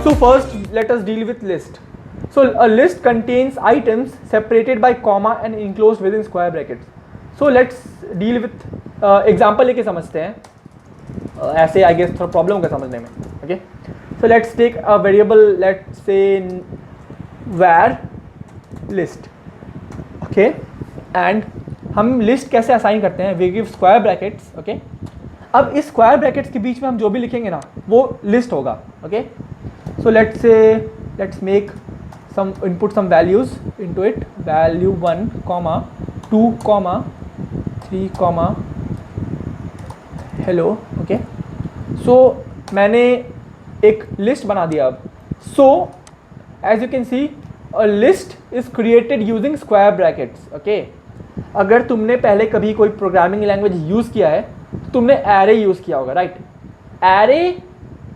So first let us deal with list. So a list contains items separated by comma and enclosed within square brackets. So let's deal with example लेके समझते हैं. ऐसे I guess थोड़ा problem होगा समझने में. Okay. So let's take a variable, let's say var list. Okay. And हम list कैसे असाइन करते हैं? We give square brackets. Okay. अब इस स्क्वायर ब्रैकेट्स के बीच में हम जो भी लिखेंगे ना वो लिस्ट होगा. Okay. So let's make some input some values into it. Value 1, 2, 3, hello. Okay. So मैंने एक लिस्ट बना दिया. अब so as you can see a list is created using square brackets. Okay. अगर तुमने पहले कभी कोई प्रोग्रामिंग लैंग्वेज यूज़ किया है तो तुमने एरे यूज़ किया होगा, राइट. एरे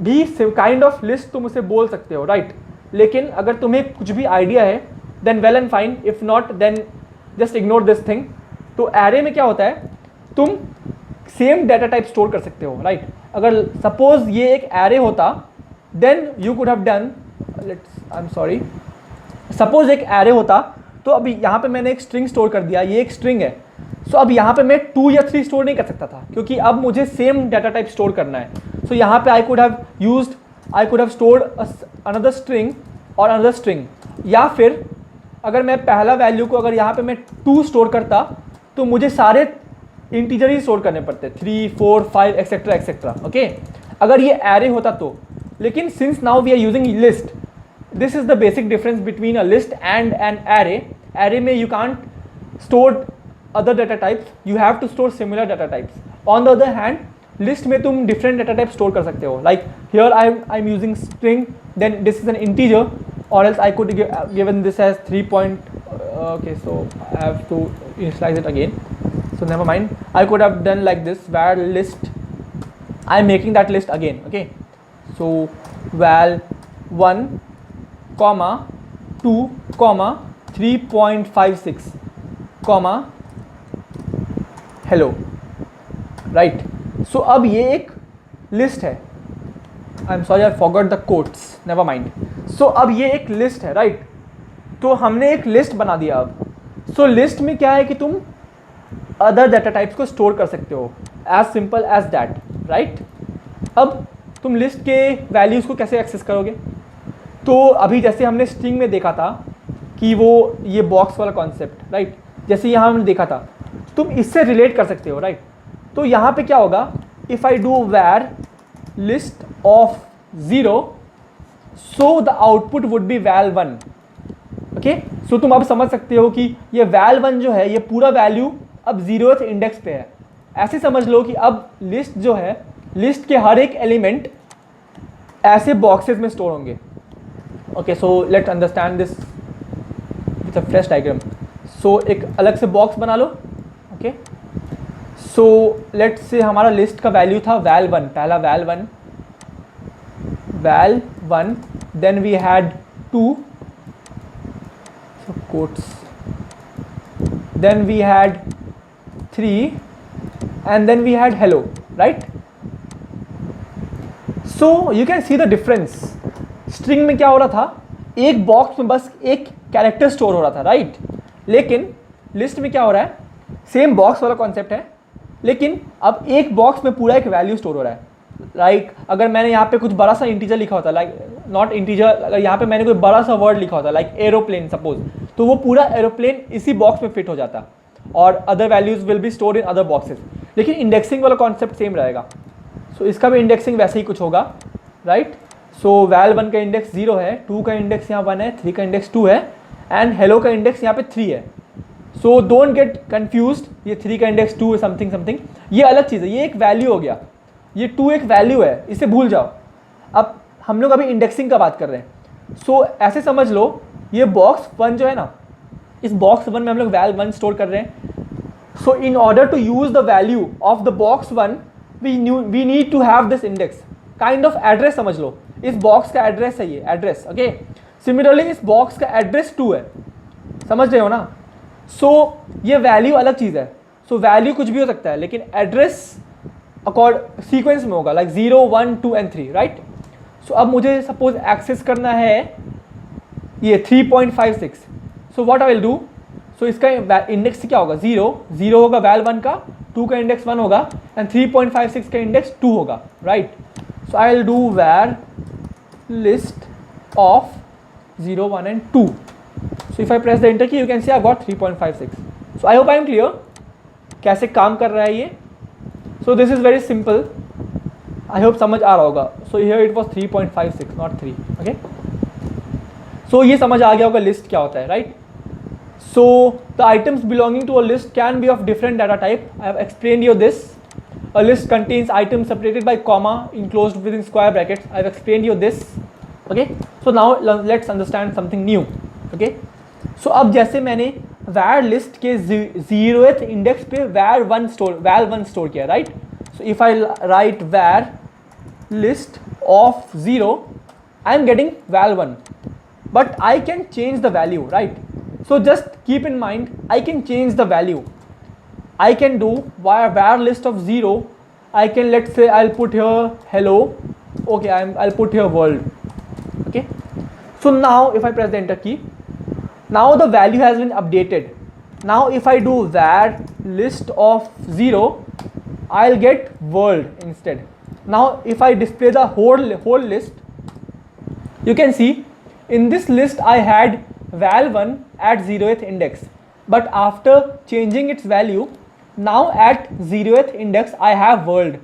भी काइंड ऑफ लिस्ट तुम उसे बोल सकते हो, राइट. लेकिन अगर तुम्हें कुछ भी आइडिया है then well and fine, if not then just ignore this thing. तो एरे में क्या होता है, तुम सेम डाटा टाइप स्टोर कर सकते हो, राइट. अगर सपोज ये एक एरे होता then you could have done, I am sorry, suppose एक एरे होता तो अभी यहाँ पे मैंने एक स्ट्रिंग स्टोर कर दिया. ये एक स्ट्रिंग है. सो अब यहाँ पे मैं 2 या 3 स्टोर नहीं कर सकता था क्योंकि अब मुझे सेम डाटा टाइप स्टोर करना है. सो यहाँ पे I could have stored another string और अनदर स्ट्रिंग. या फिर अगर मैं पहला वैल्यू को अगर यहाँ पे मैं 2 स्टोर करता तो मुझे सारे इंटीजर ही स्टोर करने पड़ते, 3, 4, 5 एक्सेट्रा एक्सेट्रा. ओके. अगर ये एरे होता तो. लेकिन since now we are using list, this is the basic difference between a list and an array. Array में you can't store other data types, you have to store similar data types. On the other hand, list में तुम different data types store कर सकते हो. Like here I'm using string, then this is an integer, or else I could given this as 3 point. Okay, so I have to initialize it again. So never mind. I could have done like this, var list. I'm making that list again. Okay. So val 1, 2, 3.56, hello, right. So अब ये एक list है. I am sorry I forgot the quotes, never mind. So अब ये एक list है, right. तो हमने एक लिस्ट बना दिया. अब सो लिस्ट में क्या है कि तुम अदर डाटा टाइप्स को स्टोर कर सकते हो, as simple as that, right. अब तुम लिस्ट के वैल्यूज़ को कैसे एक्सेस करोगे? तो अभी जैसे हमने स्ट्रिंग में देखा था कि वो ये बॉक्स वाला कॉन्सेप्ट, राइट. जैसे यहाँ हमने देखा था, तुम इससे रिलेट कर सकते हो, राइट. तो यहाँ पे क्या होगा, if I do var list of 0, so the output would be val 1. Okay. So तुम अब समझ सकते हो कि ये वैल 1 जो है ये पूरा वैल्यू अब 0th इंडेक्स पे है. ऐसे समझ लो कि अब लिस्ट जो है, लिस्ट के हर एक एलिमेंट ऐसे बॉक्सेस में स्टोर होंगे. Okay, so let's understand this with a fresh diagram. So एक अलग से बॉक्स बना लो. Okay. So let's say हमारा लिस्ट का वैल्यू था val 1, पहला val 1, then we had 2, so quotes, then we had 3, and then we had hello, right? So you can see the difference. String में क्या हो रहा था, एक बॉक्स में बस एक कैरेक्टर स्टोर हो रहा था, राइट. लेकिन लिस्ट में क्या हो रहा है, सेम बॉक्स वाला कॉन्सेप्ट है, लेकिन अब एक बॉक्स में पूरा एक वैल्यू स्टोर हो रहा है. लाइक अगर मैंने यहाँ पे कुछ बड़ा सा इंटीजर लिखा होता, लाइक नॉट इंटीजर, अगर यहाँ पे मैंने कोई बड़ा सा वर्ड लिखा होता लाइक एरोप्लेन सपोज, तो वो पूरा एरोप्लेन इसी बॉक्स में फिट हो जाता और other values will be stored in other boxes. लेकिन इंडेक्सिंग वाला कॉन्सेप्ट सेम रहेगा. सो इसका भी इंडेक्सिंग वैसे ही कुछ होगा, राइट. सो वैल 1 का इंडेक्स 0 है, 2 का इंडेक्स यहाँ 1 है, 3 का इंडेक्स 2 है, एंड हेलो का इंडेक्स यहाँ पे 3 है. सो डोंट गेट कन्फ्यूज्ड, ये 3 का इंडेक्स 2 है समथिंग समथिंग, ये अलग चीज़ है. ये एक वैल्यू हो गया, ये 2 एक वैल्यू है, इसे भूल जाओ. अब हम लोग अभी इंडेक्सिंग का बात कर रहे हैं. सो ऐसे समझ लो, ये बॉक्स 1 जो है ना, इस बॉक्स 1 में हम लोग वैल 1 स्टोर कर रहे हैं. So in order to use the value of the box 1 we need to have this index, kind of address समझ लो. इस बॉक्स का एड्रेस है ये एड्रेस. ओके. सिमिलरली इस बॉक्स का एड्रेस 2 है, समझ रहे हो ना. सो ये वैल्यू अलग चीज़ है. सो वैल्यू कुछ भी हो सकता है, लेकिन एड्रेस अकॉर्ड सीक्वेंस में होगा, लाइक 0, 1, 2 एंड 3, राइट. सो अब मुझे सपोज एक्सेस करना है ये 3.56. So what I will do, so इसका इंडेक्स क्या होगा, 0 होगा वैल 1 का, 2 का इंडेक्स 1 होगा एंड 3.56 का इंडेक्स 2 होगा, right. So I will do where list of 0, 1 and 2. So if I press the enter key, you can see I got 3.56. So I hope I am clear कैसे काम कर रहा है ये. So this is very simple. I hope समझ आ रहा होगा. So here it was 3.56 not 3. Okay. So ये समझ आ गया होगा लिस्ट क्या होता है, right? So the items belonging to a list can be of different data type. I have explained you this. A list contains items separated by comma enclosed within square brackets. I have explained you this. Okay. So now let's understand something new. Okay. So अब जैसे मैंने var list के 0th index पे var 1 store किया, right. So if I right var list of 0, I am getting val 1, but I can change the value, right. So just keep in mind, I can change the value. I can do var list of 0. I can, let's say I'll put here hello. Okay, I'll put here world. Okay. So now if I press the enter key, now the value has been updated. Now if I do var list of 0, I'll get world instead. Now if I display the whole list, you can see in this list I had val 1 at 0th index, but after changing its value, now at 0th index I have world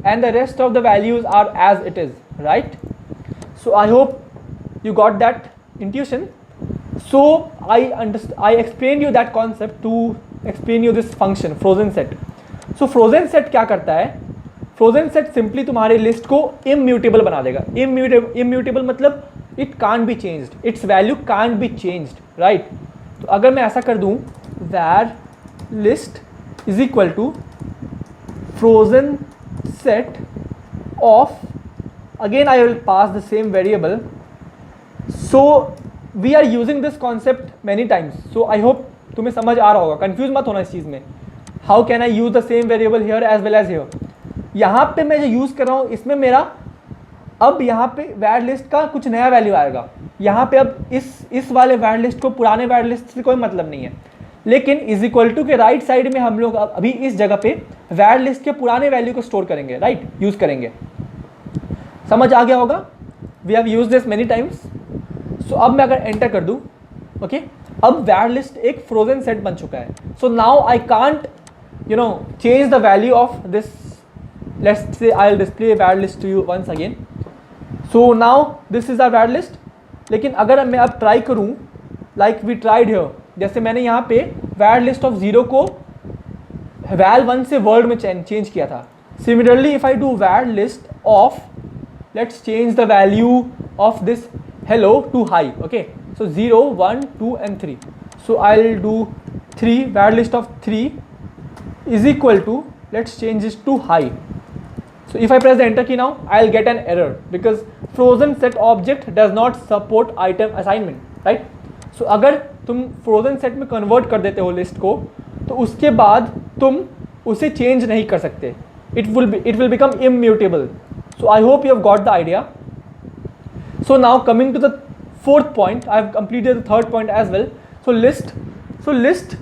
and the rest of the values are as it is, right. So I hope you got that intuition. So I explained you that concept to explain you this function frozen set. So frozen set क्या करता है, frozen set simply तुम्हारे list को immutable बना देगा. Immutable मतलब it can't be changed, its value can't be changed, right. तो अगर मैं ऐसा कर दूं var list is equal to frozen set of, again I will pass the same variable. So we are using this concept many times. So I hope तुम्हें समझ आ रहा होगा, कंफ्यूज मत होना इस चीज़ में. How can I use the same variable here as well as here. यहाँ पे मैं जो यूज़ कर रहा हूँ इसमें मेरा अब यहाँ पे वैर लिस्ट का कुछ नया वैल्यू आएगा. यहाँ पे अब इस वाले वैर लिस्ट को पुराने वैर लिस्ट से कोई मतलब नहीं है, लेकिन इज इक्वल टू के राइट साइड में हम लोग अभी इस जगह पे वैर लिस्ट के पुराने वैल्यू को स्टोर करेंगे, राइट, यूज़ करेंगे. समझ आ गया होगा. We have use this many times. So अब मैं अगर एंटर कर दूं, ओके, अब वैर लिस्ट एक फ्रोजन सेट बन चुका है. So now I can't change the value of this. Let's say I will display var list to you once again. So now this is our var list. लेकिन अगर मैं अब ट्राई करूं like we tried here, जैसे मैंने यहाँ पे वैर लिस्ट ऑफ 0 को वैल 1 से वर्ल्ड में चेंज किया था. Similarly if I do var list of, let's change the value of this hello to high. Okay, so 0, 1, 2 and 3. So I'll do 3, var list of 3 is equal to, let's change this to high. So if I press the enter key now, I'll get an error because frozen set object does not support item assignment, right. So अगर तुम frozen set में convert कर देते हो list को, तो उसके बाद तुम उसे change नहीं कर सकते. It will become immutable. So I hope you have got the idea. So now coming to the fourth point, I have completed the third point as well. So list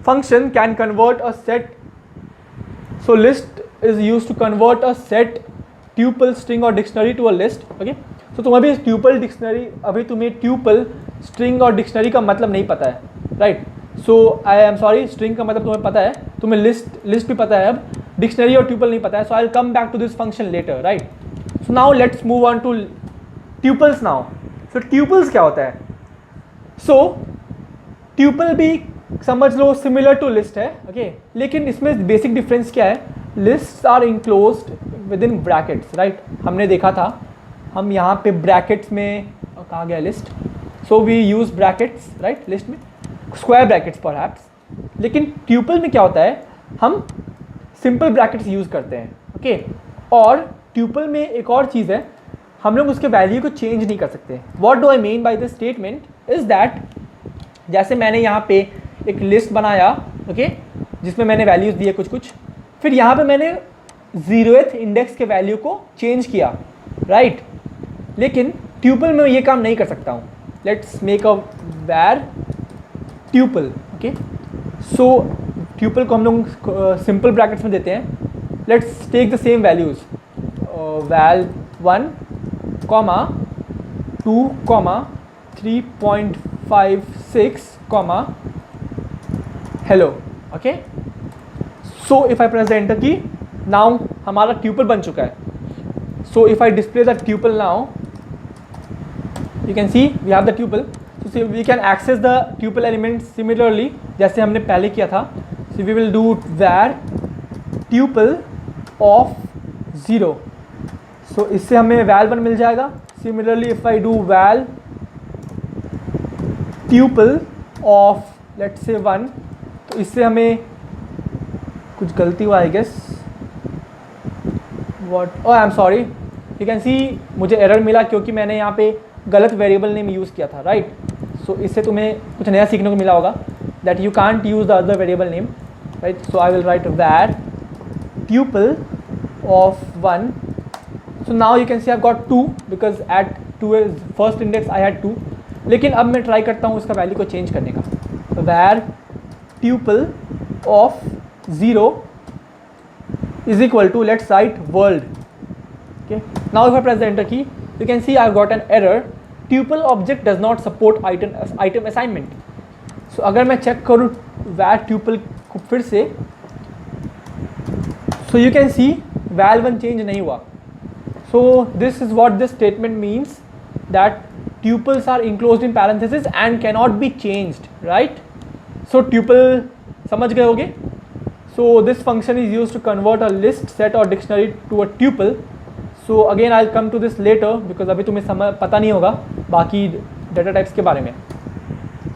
function can convert a set. So list is used to convert a set, tuple, string or dictionary to a list. Okay. So तुम अभी tuple dictionary, अभी तुम्हें tuple, string और dictionary का मतलब नहीं पता है, right? So I am sorry, string का मतलब तुम्हें पता है, तुम्हें list भी पता है, अब dictionary और tuple नहीं पता है. So I'll come back to this function later, right? So now let's move on to tuples now. So tuples क्या होता है? So tuple भी समझ लो similar to list है, okay? लेकिन इसमें basic difference क्या है? Lists are enclosed within brackets, right? हमने देखा था, हम यहाँ पे brackets में कहाँ गया list? So we use brackets, right? List में square brackets perhaps. लेकिन tuple में क्या होता है? हम simple brackets use करते हैं, okay? और ट्यूपल में एक और चीज़ है, हम लोग उसके वैल्यू को चेंज नहीं कर सकते. What do I mean by this statement is that, जैसे मैंने यहाँ पे एक लिस्ट बनाया, ओके, जिसमें मैंने वैल्यूज़ दिए कुछ, फिर यहाँ पे मैंने 0th इंडेक्स के वैल्यू को चेंज किया, राइट. लेकिन ट्यूपल में ये काम नहीं कर सकता हूँ. लेट्स मेक अ वैर ट्यूपल. ओके, सो ट्यूपल को हम लोग सिंपल ब्रैकेट्स में देते हैं. Let's take the same values, val 1 comma 2 comma 3.56 comma hello. Okay, so if I press the enter key, now हमारा ट्यूपल बन चुका है. So if I display the tuple now, you can see we have the tuple. So we can access the tuple elements similarly जैसे हमने पहले किया था. So we will do var tuple of 0. So इससे हमें val 1 मिल जाएगा. Similarly if I do val tuple of let's say 1, तो इससे हमें कुछ गलती हुआ I guess. What? Oh I'm sorry. You can see मुझे एरर मिला क्योंकि मैंने यहाँ पे गलत वेरिएबल नेम यूज़ किया था. राइट, सो इससे तुम्हें कुछ नया सीखने को मिला होगा, that you can't use the other variable name. Right, so I will write var tuple of 1. So now you can see I have got 2 because at 2 is first index I had 2. लेकिन अब मैं try करता हूँ इसका value को change करने का. Var tuple of 0 is equal to let's write world. Okay, now if I press the enter key, you can see I've got an error. Tuple object does not support item assignment. So अगर मैं check करूँ var tuple को फिर से, so you can see val 1 change नहीं हुआ. So this is what this statement means, that tuples are enclosed in parentheses and cannot be changed. Right? So tuple समझ गए होगे. So this function is used to convert a list, set or dictionary to a tuple. So again I come to this later because अभी तुम्हें समझ पता नहीं होगा बाकी डाटा टाइप्स के बारे में.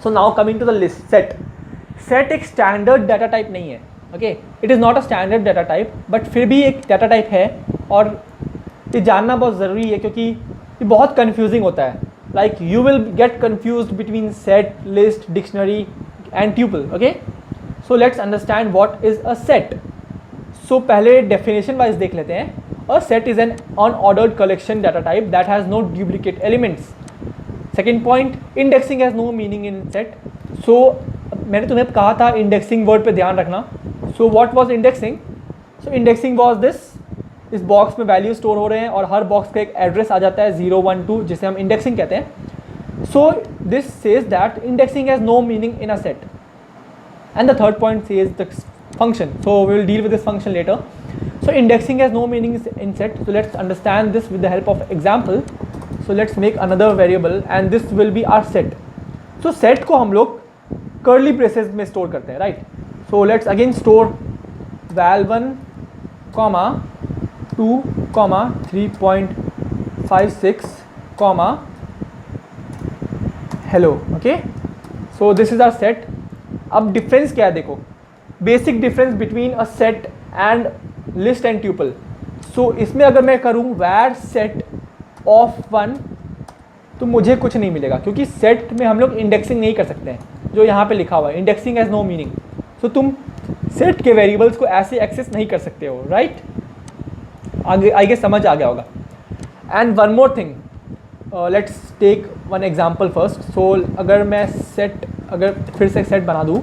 So now coming to the list. Set एक स्टैंडर्ड डाटा टाइप नहीं है. Okay, it is not a standard data type, but फिर भी एक डाटा टाइप है और ये जानना बहुत ज़रूरी है क्योंकि ये बहुत कन्फ्यूजिंग होता है. Like you will get confuse between set, list, dictionary and tuple. Okay, so let's understand what is a set. So पहले डेफिनेशन वाइज देख लेते हैं. A set is an unordered collection data type that has no duplicate elements. Second point, indexing has no meaning in set. So मैंने तुम्हें कहा था indexing word पे ध्यान रखना. So what was indexing? So indexing was this. इस box में value store हो रहे हैं और हर बॉक्स का एक एड्रेस आ जाता है 0, 1, 2 जिसे हम indexing कहते हैं. So this says that indexing has no meaning in a set. And the third point says the function. So we will deal with this function later. So indexing has no meaning in set. So let's understand this with the help of example. So let's make another variable and this will be our set. So set को हम लोग curly braces में store करते हैं, right? So let's again store val 1, 2, 3.56, hello. Okay? So this is our set. अब difference क्या है देखो. Basic difference between a set and list and tuple. So इसमें अगर मैं करूँ वैर सेट ऑफ 1 तो मुझे कुछ नहीं मिलेगा क्योंकि सेट में हम लोग इंडेक्सिंग नहीं कर सकते हैं जो यहाँ पे लिखा हुआ है. Indexing has no meaning. So तुम सेट के वेरिएबल्स को ऐसे एक्सेस नहीं कर सकते हो. राइट, आगे आगे समझ आ गया होगा. And one more thing, let's take one example first. So अगर मैं सेट, अगर फिर से सेट बना दूँ,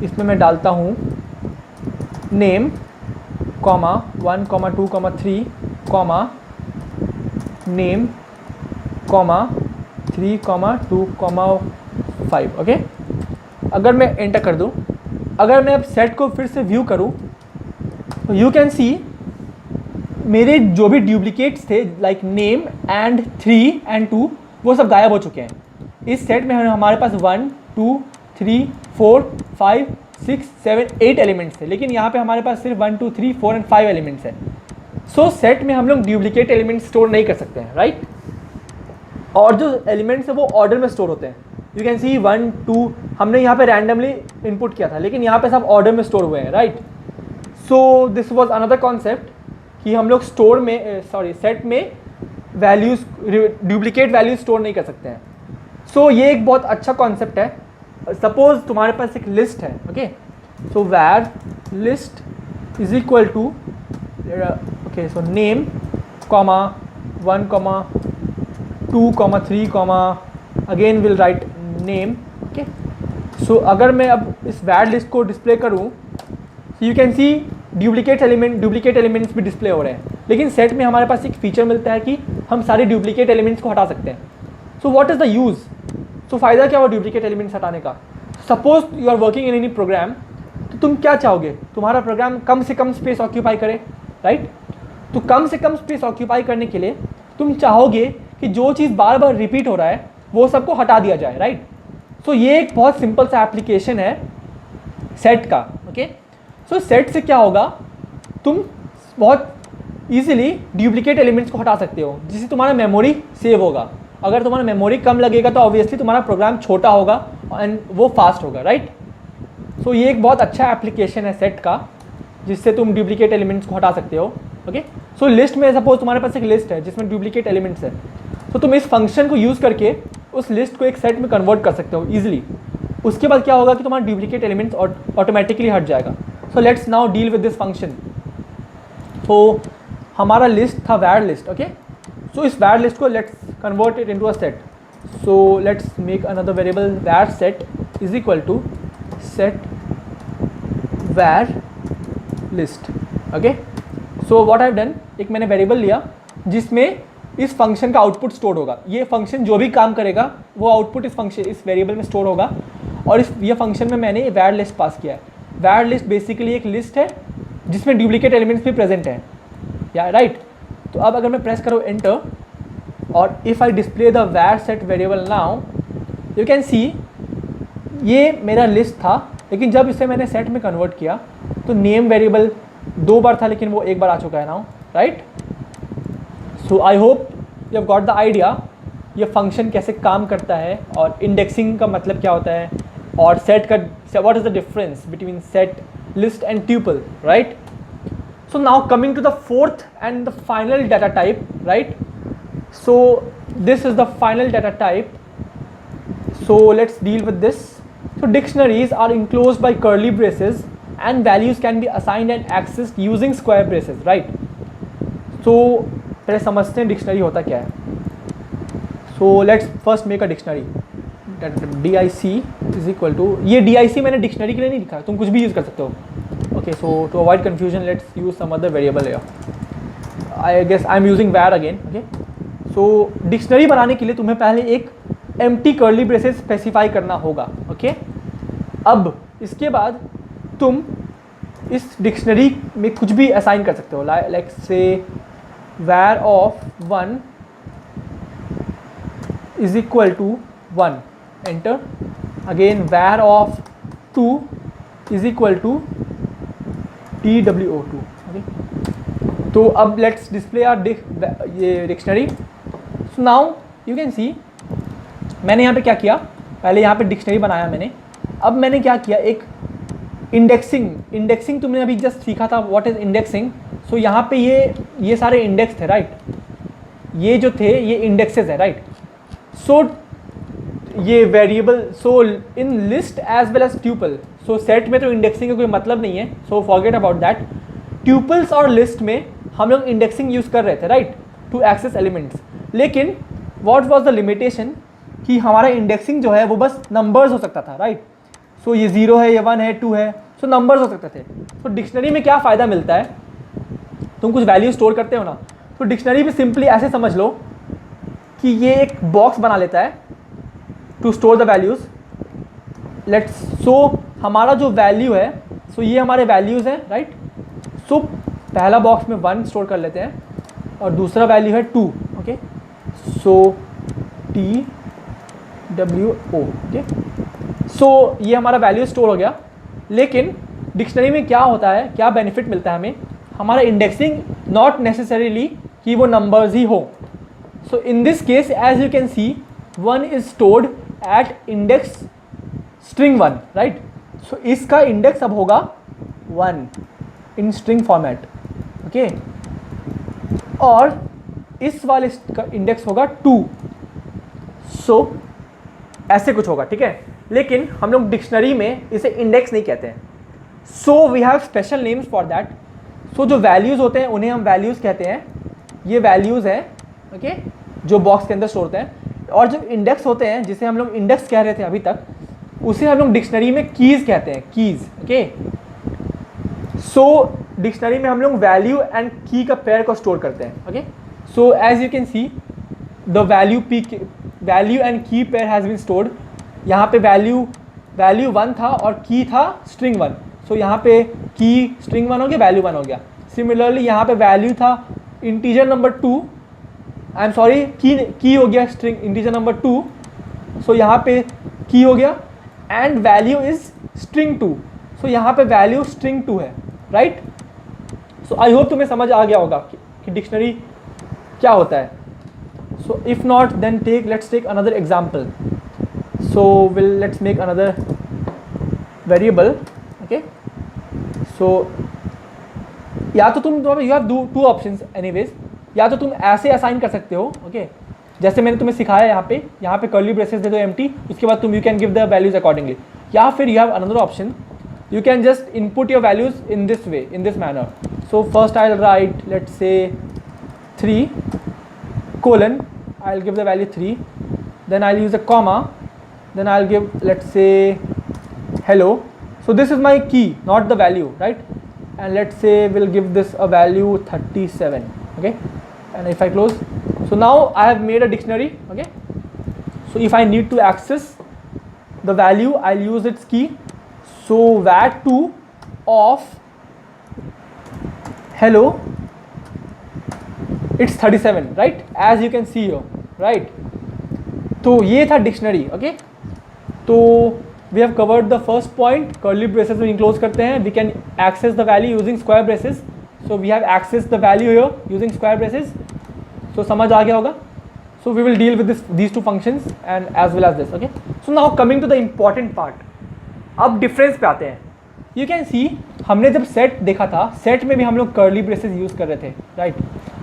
इसमें मैं डालता हूँ नेम, 1, 2, 3, नेम, 3, 2, 5. ओके, अगर मैं एंटर कर दूं, अगर मैं अब सेट को फिर से व्यू करूं तो यू कैन सी मेरे जो भी डुप्लीकेट्स थे लाइक नेम एंड 3 एंड 2 वो सब गायब हो चुके हैं. इस सेट में हमारे पास 1, 2, 3, 4, 5, 6, 7, 8 एलिमेंट्स थे, लेकिन यहाँ पे हमारे पास सिर्फ 1, 2, 3, 4 एंड 5 एलिमेंट्स हैं. सो सेट में हम लोग डुप्लीकेट एलिमेंट्स स्टोर नहीं कर सकते हैं. राइट, और जो एलिमेंट्स हैं वो ऑर्डर में स्टोर होते हैं. यू कैन सी 1, 2 हमने यहाँ पे रैंडमली इनपुट किया था लेकिन यहाँ पे सब ऑर्डर में स्टोर हुए हैं. Right, so this was another concept कि हम लोग स्टोर में सेट में वैल्यूज, डुप्लीकेट वैल्यूज स्टोर नहीं कर सकते हैं. सो ये एक बहुत अच्छा कॉन्सेप्ट है. सपोज तुम्हारे पास एक लिस्ट है. Okay, so var list is equal to, okay, so name, 1, 2, 3, again will write name. Okay, so अगर मैं अब इस वैड लिस्ट को डिस्प्ले करूँ, you can see duplicate elements भी डिस्प्ले हो रहे हैं। लेकिन सेट में हमारे पास एक फीचर मिलता है कि हम सारे डुप्लीकेट एलिमेंट्स को हटा सकते हैं। So what is the use? So फ़ायदा क्या हुआ डुप्लीकेट एलिमेंट्स हटाने का? Suppose you are working in any program, तो तुम क्या चाहोगे? तुम्हारा प्रोग्राम कम से कम स्पेस ऑक्यूपाई करे, राइट? तो कम से कम स्पेस ऑक्यूपाई करने के लिए तुम चाहोगे कि जो चीज़ बार बार रिपीट हो रहा है वो सबको हटा दिया जाए, राइट? सो ये एक बहुत सिंपल सा एप्लीकेशन है सेट का। ओके, सो सेट से क्या होगा, तुम बहुत ईजिली डुप्लीकेट एलिमेंट्स को हटा सकते हो, जिससे तुम्हारा मेमोरी सेव होगा। अगर तुम्हारा मेमोरी कम लगेगा तो ऑब्वियसली तुम्हारा प्रोग्राम छोटा होगा एंड वो फास्ट होगा, राइट? सो ये एक बहुत अच्छा एप्लीकेशन है सेट का, जिससे तुम डुप्लीकेट एलिमेंट्स को हटा सकते हो। ओके, सो लिस्ट में सपोज तुम्हारे पास एक लिस्ट है जिसमें डुप्लीकेट एलिमेंट्स है, तो तुम इस फंक्शन को यूज़ करके उस लिस्ट को एक सेट में कन्वर्ट कर सकते हो ईजिली। उसके बाद क्या होगा कि तुम्हारा डुप्लीकेट एलिमेंट्स ऑटोमेटिकली हट जाएगा। So let's now deal with this function. तो हमारा लिस्ट था वैर लिस्ट। ओके, सो इस वैर लिस्ट को let's convert it into a set. So let's make another variable var set is equal to set var list. Okay, so what I have done, एक मैंने variable लिया जिसमें इस function का output store होगा। ये function जो भी काम करेगा वो आउटपुट इस वेरिएबल में स्टोर होगा। और ये फंक्शन में मैंने वैर लिस्ट पास किया है। वैर लिस्ट बेसिकली एक लिस्ट है जिसमें डुप्लीकेट एलिमेंट्स भी प्रेजेंट हैं, या राइट? तो अब अगर मैं प्रेस करूँ एंटर और इफ़ आई डिस्प्ले द वैर set variable now, you can सी ये मेरा लिस्ट था, लेकिन जब इसे मैंने सेट में कन्वर्ट किया तो नेम वेरिएबल 2 बार था, लेकिन वो 1 बार आ चुका है now, right? So I hope you have got the idea ये फंक्शन कैसे काम करता है और इंडेक्सिंग का मतलब क्या होता है और सेट का what is the difference between set, list and tuple, right? So now coming to the fourth and the final data type, right? So this is the final data type. So let's deal with this. So dictionaries are enclosed by curly braces and values can be assigned and accessed using square braces, right? So पहले समझते हैं dictionary होता क्या है. So let's first make a dictionary. DIC is equal to, ये DIC मैंने dictionary के लिए नहीं लिखा, तुम कुछ भी यूज़ कर सकते हो. Okay, so to avoid confusion, let's use some other variable here. I guess I'm using var again. Okay. So dictionary बनाने के लिए तुम्हें पहले एक एम्प्टी कर्ली ब्रेसेस स्पेसिफाई करना होगा. ओके, अब इसके बाद तुम इस डिक्शनरी में कुछ भी असाइन कर सकते हो. Like say var of 1 is equal to 1, enter. Again var of 2 is equal to TWO2. Okay, तो अब लेट्स डिस्प्ले आवर ये dictionary. So now you can see मैंने यहाँ पे क्या किया, पहले यहाँ पे डिक्शनरी बनाया मैंने. अब मैंने क्या किया, एक इंडेक्सिंग तुमने अभी जस्ट सीखा था. What is indexing? सो यहाँ पे ये सारे इंडेक्स थे, राइट? ये जो थे ये इंडेक्सेस है, राइट? सो ये variable, so in list as well as tuple. So set में तो इंडेक्सिंग का कोई मतलब नहीं है, so forget about that. Tuples और लिस्ट में हम लोग इंडेक्सिंग यूज़ कर रहे थे, राइट, टू एक्सेस एलिमेंट्स. लेकिन व्हाट वाज द लिमिटेशन कि हमारा इंडेक्सिंग जो है वो बस नंबर्स हो सकता था, राइट? सो ये 0 है, ये 1 है, 2 है, सो नंबर्स हो सकते थे. तो डिक्शनरी में क्या फ़ायदा मिलता है, तुम कुछ वैल्यू स्टोर करते हो ना, तो डिक्शनरी में सिंपली ऐसे समझ लो कि ये एक बॉक्स बना लेता है to store the values. Let's, so हमारा जो वैल्यू है, सो ये हमारे वैल्यूज़ हैं, राइट? सो पहला बॉक्स में 1 स्टोर कर लेते हैं और दूसरा वैल्यू है 2. ओके, सो TWO. ओके, सो ये हमारा वैल्यू स्टोर हो गया. लेकिन डिक्शनरी में क्या होता है, क्या बेनिफिट मिलता है हमें, हमारा इंडेक्सिंग नॉट नेसेसरीली कि वो नंबर्स ही हो. So in this case as you can see 1 is stored at index string 1, right? So इसका इंडेक्स अब होगा 1 इन स्ट्रिंग फॉर्मेट. ओके, और इस वाले का इंडेक्स होगा 2. सो ऐसे कुछ होगा, ठीक है? लेकिन हम लोग डिक्शनरी में इसे इंडेक्स नहीं कहते हैं. So we have special names for that. So जो वैल्यूज़ होते हैं उन्हें हम वैल्यूज़ कहते हैं. ये वैल्यूज़ हैं, ओके? जो बॉक्स के अंदर स्टोर होते हैं, और जो इंडेक्स होते हैं जिसे हम लोग इंडेक्स कह रहे थे अभी तक, उसे हम लोग डिक्शनरी में कीज़ कहते हैं, कीज़। ओके, सो डिक्शनरी में हम लोग वैल्यू एंड की का पेयर को स्टोर करते हैं। Okay, so as you can see the value and key pair has been stored. यहाँ पे वैल्यू 1 था और की था स्ट्रिंग 1, सो यहाँ पे की स्ट्रिंग 1 हो गया, वैल्यू 1 हो गया। सिमिलरली यहाँ पे वैल्यू था integer number 2, I am sorry, की हो गया स्ट्रिंग इंटीजर नंबर 2, सो यहाँ पे की हो गया, एंड वैल्यू इज स्ट्रिंग 2, सो यहाँ पे वैल्यू स्ट्रिंग 2 है, राइट। सो आई होप तुम्हें समझ आ गया होगा कि डिक्शनरी क्या होता है। So if not then let's take another example. So let's make another variable. Okay, so या तो तुम you have two options anyways, या तो तुम ऐसे असाइन कर सकते हो। ओके, जैसे मैंने तुम्हें सिखाया यहाँ पे कर्ली ब्रेसेस दे दो एम्प्टी, उसके बाद तुम you can give the values accordingly. या फिर you have another option, you can just input your values in this way, in this manner. So first I'll write, let's say 3 colon, I'll give the value 3, then I'll use a comma, then I'll give, let's say hello. So this is my key, not the value, right? And let's say we'll give this a value 37. Okay, and if I close, so now I have made a dictionary. Okay, so if I need to access the value, I'll use its key. So var2 of hello, it's 37, right? As you can see here, right? तो ये था dictionary. Okay, तो we have covered the first point, curly braces में enclose करते हैं, we can access the value using square braces. So we have access the value here using square braces. So समझ आ गया होगा। So we will deal with these two functions and as well as this. Okay, so now coming to the important part, अब difference पे आते हैं। You can सी हमने जब सेट देखा था, सेट में भी हम लोग कर्ली ब्रेसेस यूज़ कर रहे थे, राइट,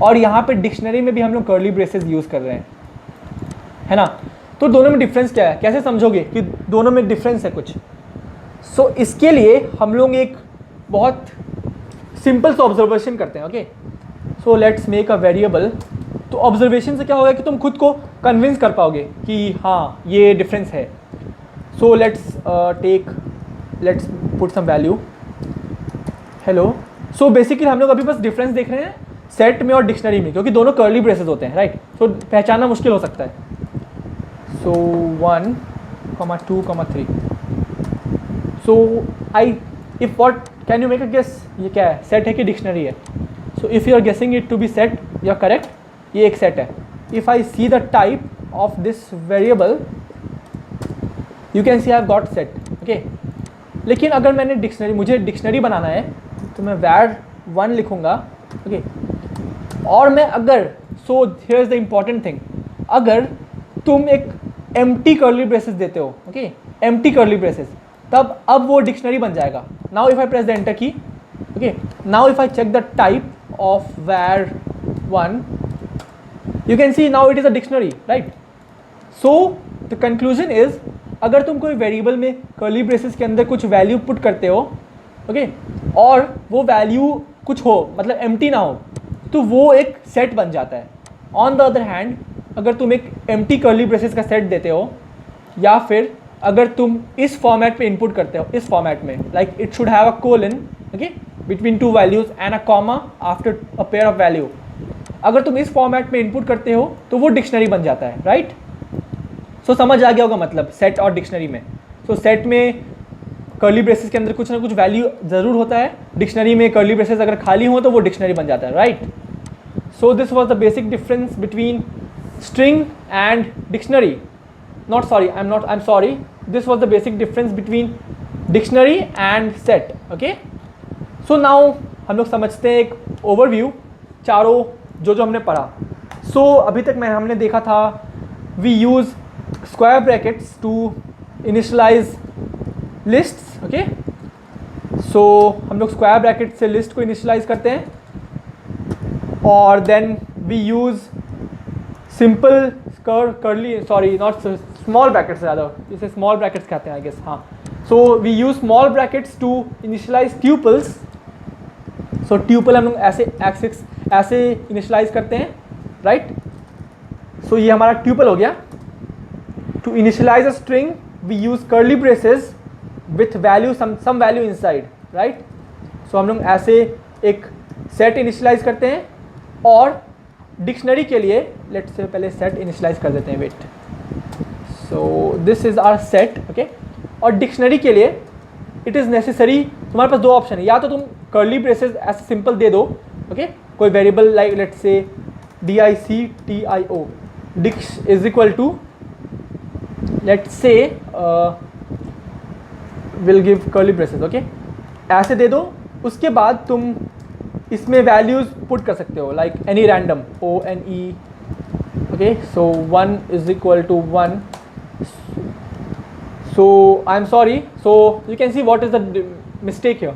और यहाँ पे डिक्शनरी में भी हम लोग कर्ली ब्रेसेस यूज़ कर रहे हैं, है ना। तो दोनों में डिफरेंस क्या है, कैसे समझोगे कि दोनों में डिफरेंस है कुछ। सो इसके लिए हम लोग एक बहुत सिंपल सा ऑब्जर्वेशन करते हैं। Okay, so let's make a variable. तो ऑब्जर्वेशन से क्या होगा कि तुम खुद को कन्विंस कर पाओगे कि हाँ ये डिफरेंस है। So let's put some value hello. So basically हम लोग अभी बस डिफरेंस देख रहे हैं सेट में और डिक्शनरी में, क्योंकि दोनों कर्ली ब्रेसेस होते हैं, राइट। सो पहचानना मुश्किल हो सकता है। So 1, 2, 3। So if what can you make a guess, ये क्या है, सेट है कि डिक्शनरी है। So if you are guessing it to be set, you are correct, ये एक सेट है। If I see the type of this variable, you can see I have got set. Okay, लेकिन अगर मैंने मुझे डिक्शनरी बनाना है तो मैं var1 लिखूँगा। ओके, और मैं अगर, so here is the important thing, अगर तुम एक एम्प्टी कर्ली ब्रेसेस देते हो, ओके, एम्प्टी कर्ली ब्रेसेस, तब अब वो डिक्शनरी बन जाएगा। Now if I press the enter key, okay, now if I check the type of var1, you can see now it is a dictionary, right. So the conclusion is, अगर तुम कोई variable में curly braces के अंदर कुछ value put करते हो, okay, और वो वैल्यू कुछ हो, मतलब एम्प्टी ना हो, तो वो एक सेट बन जाता है। ऑन द अदर हैंड, अगर तुम एक एम्प्टी कर्ली ब्रेसेस का सेट देते हो, या फिर अगर तुम इस फॉर्मेट पे इनपुट करते हो, इस फॉर्मेट में, like it should have a colon, okay, between two values and a comma after a pair of value, अगर तुम इस फॉर्मेट में इनपुट करते हो तो वो डिक्शनरी बन जाता है, राइट। सो समझ आ गया होगा मतलब सेट और डिक्शनरी में। सो सेट में कर्ली ब्रेसेस के अंदर कुछ ना कुछ वैल्यू ज़रूर होता है, डिक्शनरी में कर्ली ब्रेसेस अगर खाली हो तो वो डिक्शनरी बन जाता है, right. So this was the basic difference between string and dictionary, not sorry, I am sorry, this was the basic difference between dictionary and set. Okay, so now हम लोग समझते हैं एक ओवरव्यू, चारों जो हमने पढ़ा। सो अभी तक हमने देखा था we use square brackets to initialize lists. Okay, so हम लोग स्क्वायर ब्रैकेट से लिस्ट को इनिशियलाइज करते हैं, और then we use simple curly, sorry not small brackets, ज़्यादा इसे स्मॉल ब्रैकेट्स कहते हैं आई गेस, हाँ। So we use small brackets to initialize tuples. So tuple हम लोग ऐसे इनिशियलाइज करते हैं, राइट। सो ये हमारा ट्यूपल हो गया. To initialize a string we use curly braces with value some value inside, right. So हम लोग ऐसे एक सेट इनिशियलाइज करते हैं और डिक्शनरी के लिए लेट्स से पहले सेट इनिशियलाइज कर देते हैं. Wait, so this is our set. Okay, और डिक्शनरी के लिए इट इज़ नेसेसरी, तुम्हारे पास दो ऑप्शन है, या तो तुम कर्ली ब्रेसेस ऐसे सिंपल दे दो. ओके, कोई variable like let's say DICTIO dicts is equal to let's say will give curly braces. Okay, ऐसे दे दो. उसके बाद तुम इसमें वैल्यूज पुट कर सकते हो like any random ONE. Okay, so 1 is equal to 1. So I am sorry, so you can see what is the mistake here.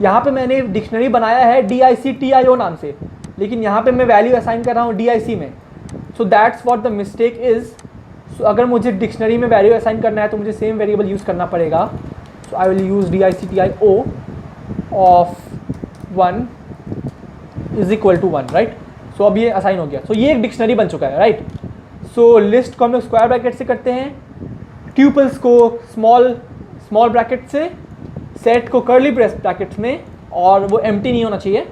यहाँ पे मैंने डिक्शनरी बनाया है DICTIO नाम से, लेकिन यहाँ पे मैं वैल्यू असाइन कर रहा हूँ DIC में. So that's what the mistake is. So अगर मुझे डिक्शनरी में वैल्यू असाइन करना है तो मुझे सेम वेरिएबल यूज़ करना पड़ेगा. So I will use DICTIO of 1 is equal to 1, right. So अब ये असाइन हो गया. सो ये एक डिक्शनरी बन चुका है, राइट. सो लिस्ट को हम लोग स्क्वायर ब्रैकेट से करते हैं, ट्यूपल्स को स्मॉल ब्रैकेट से, सेट को कर्ली ब्रैकेट्स में, और वो एम्प्टी नहीं होना चाहिए.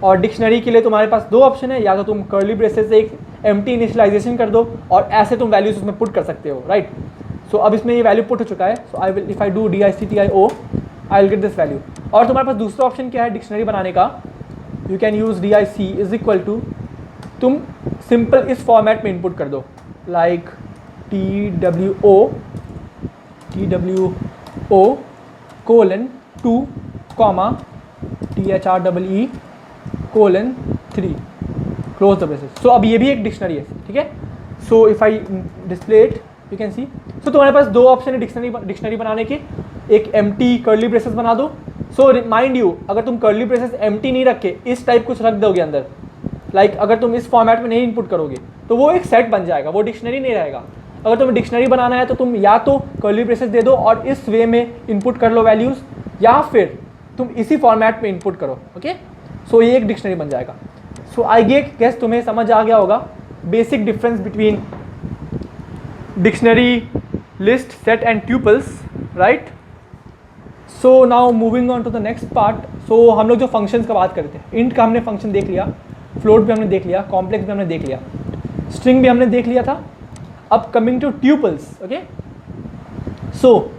और डिक्शनरी के लिए तुम्हारे पास दो ऑप्शन है, या तो तुम कर्ली ब्रेसेस से एक एम्प्टी इनिशियलाइजेशन कर दो और ऐसे तुम वैल्यूज उसमें पुट कर सकते हो, राइट. सो अब इसमें ये वैल्यू पुट हो चुका है. So I will if I do DICTIO I will get this value. और तुम्हारे पास दूसरा ऑप्शन क्या है डिक्शनरी बनाने का, you can use DIC is equal to, तुम सिंपल इस फॉर्मेट में इनपुट कर दो like TWO colon 2 comma THREE:3 close the braces. So अब ये भी एक डिक्शनरी है, ठीक है. So if I display it you can see. So तुम्हारे पास दो ऑप्शन है डिक्शनरी बनाने के, एक एम्प्टी कर्ली ब्रेसेस बना दो. सो माइंड यू, अगर तुम कर्ली ब्रेसेस एम्प्टी नहीं रख के इस टाइप कुछ रख दोगे अंदर, लाइक अगर तुम इस फॉर्मेट में नहीं इनपुट करोगे तो वो एक सेट बन जाएगा, वो डिक्शनरी नहीं रहेगा. अगर तुम्हें डिक्शनरी बनाना है तो तुम या तो कर्ली ब्रेसेस दे दो और इस वे में इनपुट कर लो वैल्यूज़, या फिर तुम इसी फॉर्मेट में इनपुट करो. ओके, सो ये एक डिक्शनरी बन जाएगा. सो आई गेस तुम्हें समझ आ गया होगा basic difference between dictionary, list, set and tuples, right. So now moving on to the next part. So हम लोग जो फंक्शंस का बात करते हैं, इंट का हमने फंक्शन देख लिया, फ्लोट भी हमने देख लिया, कॉम्प्लेक्स भी हमने देख लिया, स्ट्रिंग भी हमने देख लिया था. अब coming to tuples. Okay, so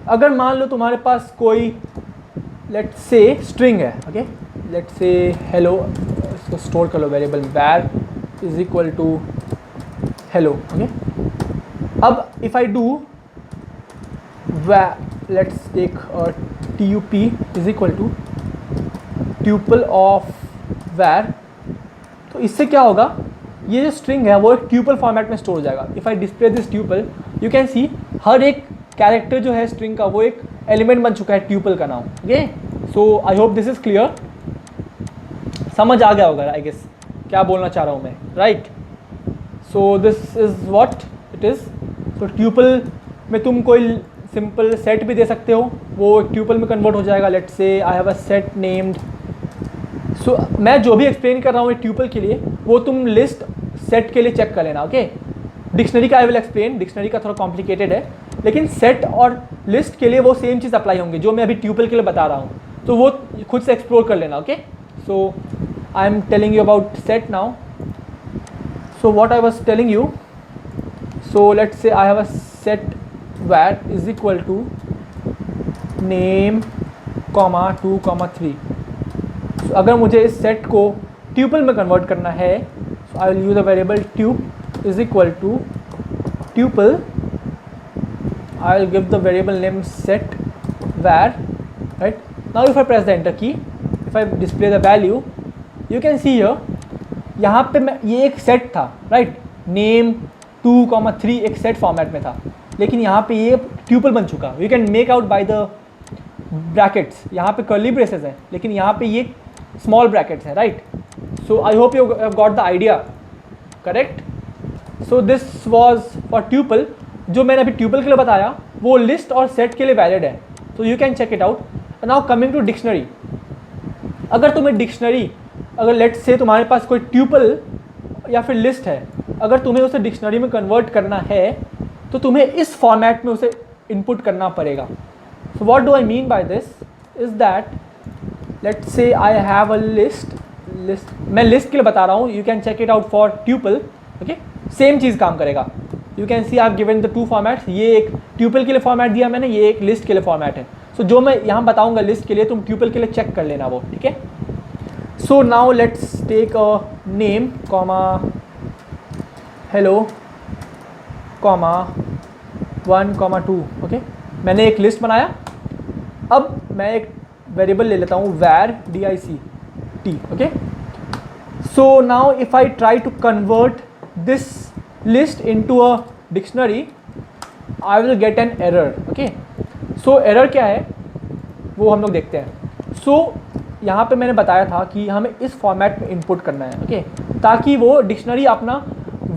अगर मान लो तुम्हारे पास कोई लेट्स से स्ट्रिंग है. ओके, लेट्स से हेलो, इसको स्टोर कर लो variable var is equal to hello. Okay, अब if I do let's take TUP is equal to tuple of var, तो इससे क्या होगा, ये जो स्ट्रिंग है वो एक ट्यूपल फॉर्मेट में स्टोर हो जाएगा. If I display this tuple you can see हर एक कैरेक्टर जो है स्ट्रिंग का वो एक एलिमेंट बन चुका है ट्यूपल का नाम. Okay, so I hope this is clear, समझ आ गया होगा आई गेस क्या बोलना चाह रहा हूँ मैं, right. So this is what it is. तो ट्यूपल में तुम कोई सिंपल सेट भी दे सकते हो, वो एक ट्यूपल में कन्वर्ट हो जाएगा. Let's say I have a set named. So मैं जो भी एक्सप्लेन कर रहा हूँ ट्यूपल के लिए वो तुम लिस्ट सेट के लिए चेक कर लेना. ओके, डिक्शनरी का आई विल एक्सप्लेन, डिक्शनरी का थोड़ा कॉम्प्लिकेटेड है, लेकिन सेट और लिस्ट के लिए वो सेम चीज़ अप्लाई होंगे जो मैं अभी ट्यूपल के लिए बता रहा हूँ, तो वो खुद से एक्सप्लोर कर लेना. Okay, so I am telling you about set now. So what I was telling you, so let's say I have a set var is equal to name comma 2 comma 3. So, अगर मुझे इस set को tuple में convert करना है, so I will use a variable tup is equal to tuple. I will give the variable name set var, right. Now if I press the enter key, if I display the value you can see here, यहाँ पे मैं ये एक set था, right. Name 2 comma 3 एक set format में था, लेकिन यहाँ पे ये ट्यूपल बन चुका. You can make out by the brackets. यहाँ पे कर्ली ब्रेसेस हैं, लेकिन यहाँ पे ये स्मॉल ब्रैकेट्स हैं, right. So I hope you have got the idea, correct. So this was for tuple. जो मैंने अभी ट्यूपल के लिए बताया वो लिस्ट और सेट के लिए वैलिड है, तो you can check it out. Now coming to dictionary. अगर तुम्हें डिक्शनरी, अगर लेट्स से तुम्हारे पास कोई ट्यूपल या फिर लिस्ट है अगर तुम्हें उसे डिक्शनरी में कन्वर्ट करना है तो तुम्हें इस फॉर्मेट में उसे इनपुट करना पड़ेगा. So what do I mean by this is that let's say I have a list. मैं लिस्ट के लिए बता रहा हूँ, you can check it out for tuple. Okay, same चीज़ काम करेगा. You can see I have given the two formats. ये एक ट्यूपल के लिए फॉर्मेट दिया मैंने, ये एक लिस्ट के लिए फॉर्मेट है. सो जो मैं यहाँ बताऊँगा लिस्ट के लिए, तुम ट्यूपल के लिए चेक कर लेना वो. ठीक है. So now let's take a name comma hello comma 1 comma 2. Okay, मैंने एक लिस्ट बनाया. अब मैं एक वेरिएबल ले लेता हूँ var dict. Okay, so now if I try to convert this list into a dictionary I will get an error. Okay, so error क्या है वो हम लोग देखते हैं. सो यहाँ पे मैंने बताया था कि हमें इस फॉर्मेट में इनपुट करना है. ओके, ताकि वो डिक्शनरी अपना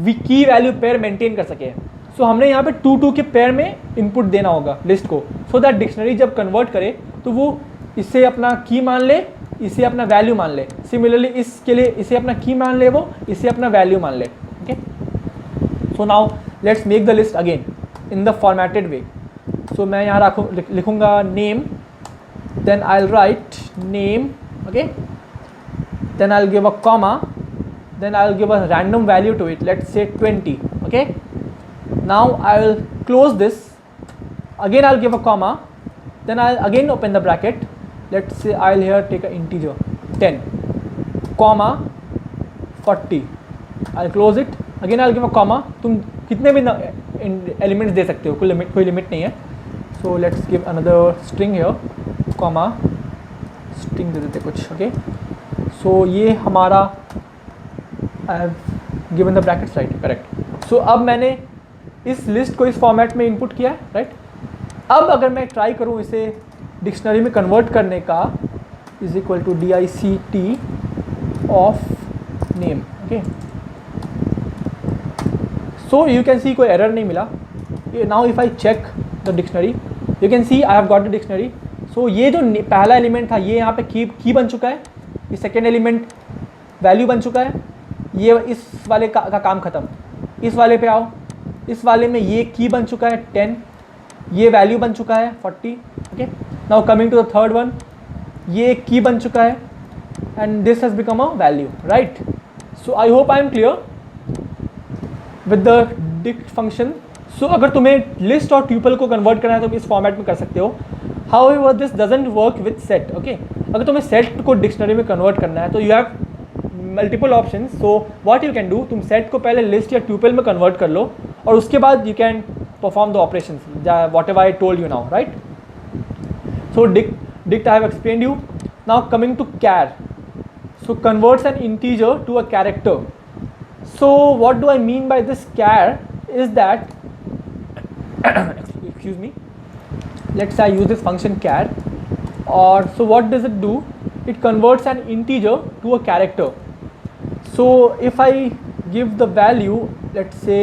की वैल्यू पेयर मेंटेन कर सके. सो हमने यहाँ पे 2 के पेयर में इनपुट देना होगा लिस्ट को, सो दैट डिक्शनरी जब कन्वर्ट करे तो वो इसे अपना की मान ले, इसे अपना वैल्यू मान ले. सिमिलरली इसके लिए इसे अपना की मान ले, वो इसे अपना वैल्यू मान ले. Okay, so now let's make the list again in the formatted way. So मैं यहाँ लिखूँगा name, then I will write name. Okay, then I will give a comma, then I will give a random value to it, let's say 20. Okay, now I will close this, again I'll give a comma, then I'll again open the bracket, let's say I'll here take an integer 10 comma 40. I'll close it, again I'll give a comma. तुम कितने भी elements they सकते हो, कोई limit नहीं है. So let's give another string here, comma string दे देते कुछ. Okay, so ये हमारा I have given the brackets, right? Correct. So अब मैंने इस लिस्ट को इस फॉर्मेट में इनपुट किया है, राइट. अब अगर मैं ट्राई करूँ इसे डिक्शनरी में कन्वर्ट करने का, is equal to dict of name. Okay, so you can see कोई एरर नहीं मिला. Now if I check the dictionary you can see I have got the dictionary. So ये जो पहला एलिमेंट था ये यहाँ पे की बन चुका है, ये सेकेंड एलिमेंट वैल्यू बन चुका है. ये इस वाले का काम ख़त्म. इस वाले पे आओ, इस वाले में ये की बन चुका है 10, ये वैल्यू बन चुका है 40. Okay, now coming to the third one, ये की बन चुका है and this has become a value, right. So I hope I am clear with the dict function. So अगर तुम्हें लिस्ट और ट्यूपल को कन्वर्ट करना है तो इस फॉर्मेट में कर सकते हो. However this doesn't work with set. Okay, अगर तुम्हें सेट को डिक्शनरी में कन्वर्ट करना है तो you have multiple option. So what you can do, तुम सेट को पहले लिस्ट या ट्यूपल में कन्वर्ट कर लो और उसके बाद you can perform the operation whatever I told you now, right. So dict I have explained you. Now coming to char. So converts an integer to a character. So what do I mean by this char is that excuse me, let's say I use this function char, or so what does it do, it converts an integer to a character. So if I give the value, let's say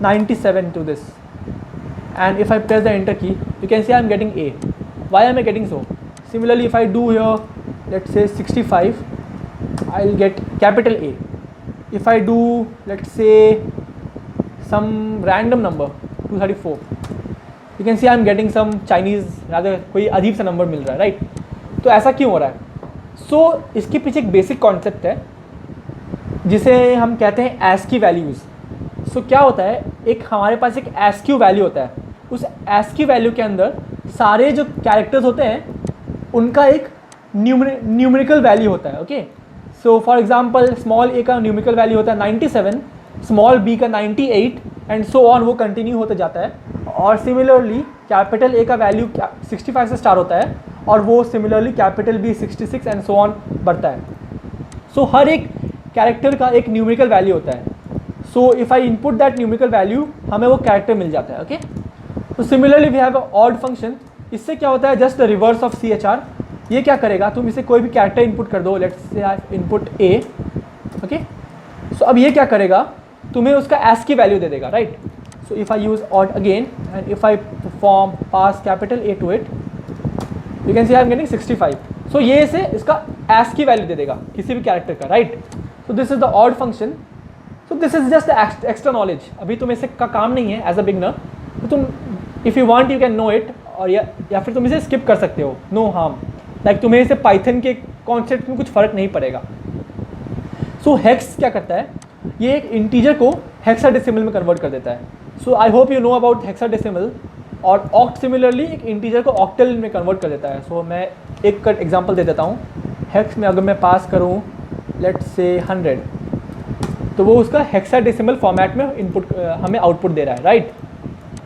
97 to this, and if I press the enter key, you can see I'm getting A. Why am I getting so? Similarly, if I do here, let's say 65, I'll get capital A. If I do, let's say some random number 234, you can see I'm getting some Chinese, rather कोई अजीब सा number मिल रहा है, right. तो ऐसा क्यों हो रहा है? सो इसके पीछे एक बेसिक कॉन्सेप्ट है जिसे हम कहते हैं ASCII वैल्यूज़. सो क्या होता है, एक हमारे पास एक ASCII वैल्यू होता है. उस ASCII वैल्यू के अंदर सारे जो कैरेक्टर्स होते हैं उनका एक न्यूमेरिकल वैल्यू होता है. Okay, so for example small a का न्यूमेरिकल वैल्यू होता है 97, स्मॉल b का 98 एंड सो ऑन, वो कंटिन्यू होते जाता है. और सिमिलरली कैपिटल A का वैल्यू 65 से स्टार्ट होता है और वो similarly capital B 66 and so on बढ़ता है. सो हर एक कैरेक्टर का एक न्यूमेरिकल वैल्यू होता है. So if I input that numerical value हमें वो कैरेक्टर मिल जाता है. ओके, तो similarly we have a ord function. इससे क्या होता है, just the reverse of CHR. ये क्या करेगा, तुम इसे कोई भी कैरेक्टर इनपुट कर दो, let's say I input A. Okay, so अब ये क्या करेगा, तुम्हें उसका ASCII वैल्यू दे देगा, right. So if I use odd again and if I pass capital A to it, you can see I am getting 65. So ये इसे इसका ASCII वैल्यू दे देगा किसी भी कैरेक्टर का, right. So this is the odd function so this is just extra knowledge, अभी तुम्हें इससे का काम नहीं है एज अ बिगनर, तो तुम if you want you can know it, और या फिर तुम इसे स्किप कर सकते हो, नो हार्म। लाइक तुम्हें इसे पाइथन के कॉन्सेप्ट में कुछ फ़र्क नहीं पड़ेगा। सो हेक्स क्या करता है, ये एक इंटीजर को हेक्साडेसिमल में कन्वर्ट कर देता है। So I hope you know about hexadecimal. और ऑक्ट सिमिलरली एक इंटीजर को ऑक्टल में कन्वर्ट कर देता है। सो मैं एक एग्जांपल दे देता हूँ। हेक्स में अगर मैं पास करूँ लेट्स से 100, तो वो उसका हेक्साडेसिमल फॉर्मेट में इनपुट हमें आउटपुट दे रहा है, right.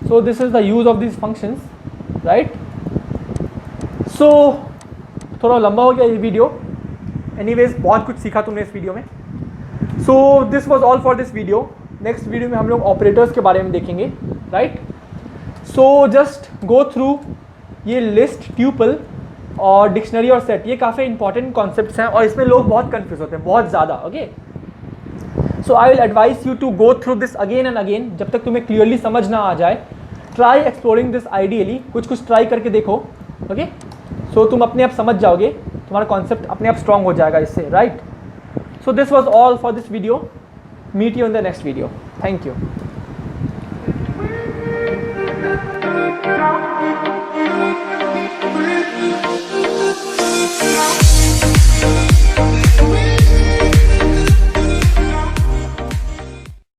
So this is the use of this functions, right. So थोड़ा लंबा हो गया ये वीडियो, एनीवेज बहुत कुछ सीखा तुमने इस वीडियो में। सो this was all for this video. Next video में हम लोग ऑपरेटर्स के बारे में देखेंगे, right. So just go through ये लिस्ट, ट्यूपल और डिक्शनरी और सेट, ये काफ़ी इंपॉर्टेंट कॉन्सेप्ट्स हैं और इसमें लोग बहुत कंफ्यूज होते हैं, बहुत ज़्यादा, okay. So I will advise you to go through this again and again, जब तक तुम्हें क्लियरली समझ ना आ जाए। ट्राई एक्सप्लोरिंग दिस आइडियली, कुछ ट्राई करके देखो, ओके। सो तुम अपने आप समझ जाओगे, तुम्हारा कॉन्सेप्ट अपने आप स्ट्रांग हो जाएगा इससे, right. So this was all for this video, meet you in the next video, thank you.